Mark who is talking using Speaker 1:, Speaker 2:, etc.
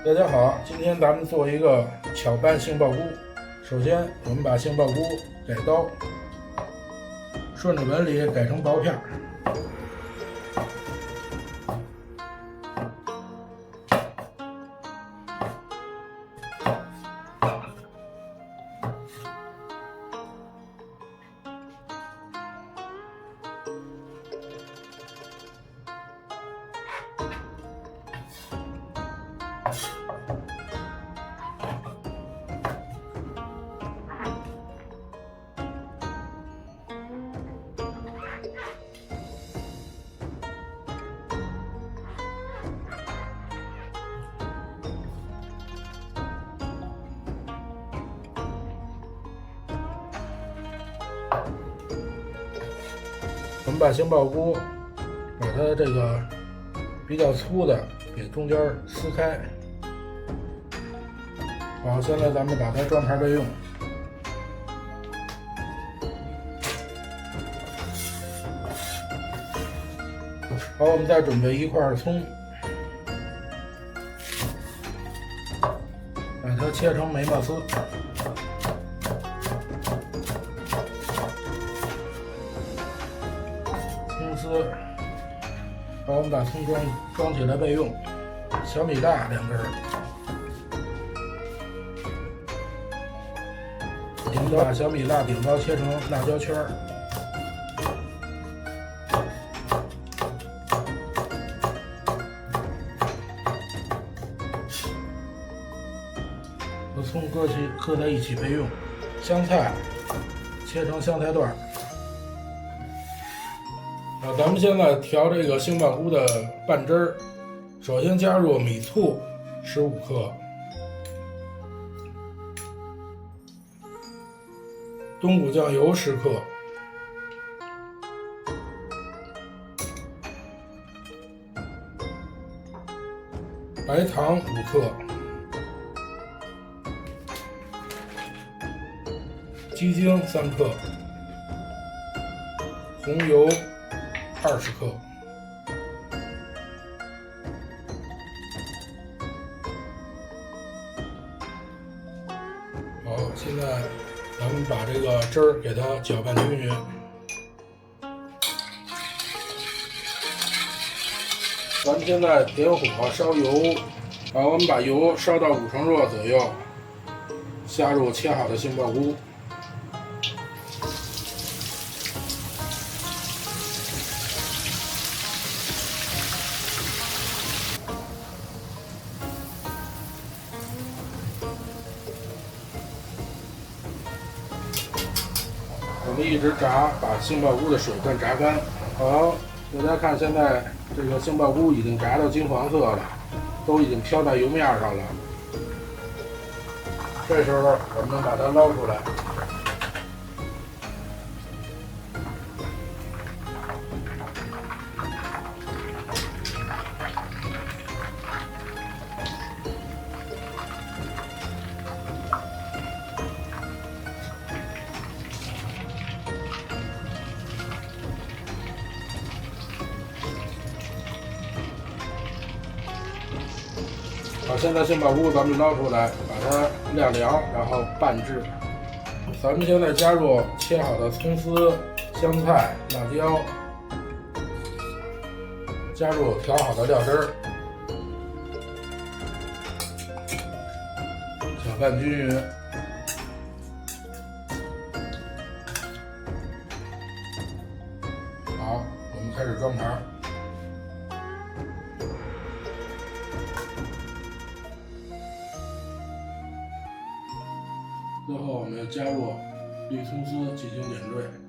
Speaker 1: 大家好，今天咱们做一个巧拌杏鲍菇。首先，我们把杏鲍菇改刀，顺着纹理改成薄片儿。我们把杏鲍菇把它这个比较粗的给中间撕开。好，现在咱们把它装盘备用。好，我们再准备一块葱，把它切成眉毛丝。葱丝，好，我们把葱装起来备用。小米辣2根，我们把小米辣顶刀切成辣椒圈儿。和葱搁在一起备用。香菜切成香菜段。咱们现在调这个杏鲍菇的拌汁儿，首先加入米醋15克，冬菇酱油10克，白糖5克，鸡精3克，红油20克。好，现在咱们把这个汁儿给它搅拌均匀。咱们现在点火烧油，好，我们把油烧到5成热左右，下入切好的杏鲍菇。我们一直炸，把杏鲍菇的水分炸干。好，大家看，现在这个杏鲍菇已经炸到金黄色了，都已经飘在油面上了。这时候我们把它捞出来。好，现在杏鲍菇咱们捞出来，把它晾凉，然后拌制。咱们现在加入切好的葱丝、香菜、辣椒，加入调好的料汁儿，搅拌均匀。好，我们开始装盘。最后我们要加入绿葱丝进行点缀。